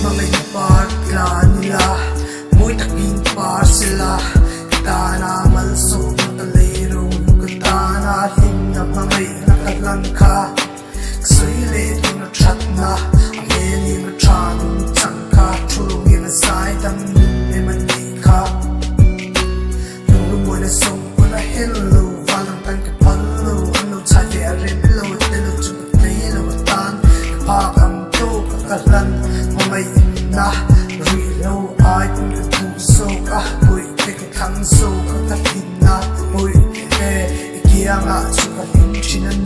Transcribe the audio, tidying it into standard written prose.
mamay partla nila Muy taking par sila Tana malsok na talero Lukatana himna mamay nakalangka Kasoyle ito na chat na Ang heli na chanong tsangka Chulong yung asay dang nune manika Lulu mo na song ko na hello Valang tan kapalo Ano tayo arin lo Telo chungat nilo Atan kapakang to kakalan Mamay na Rilo ay kung puso ka Uy, kikikang so Kakatin na Uy, ikiya nga Sukaling chinan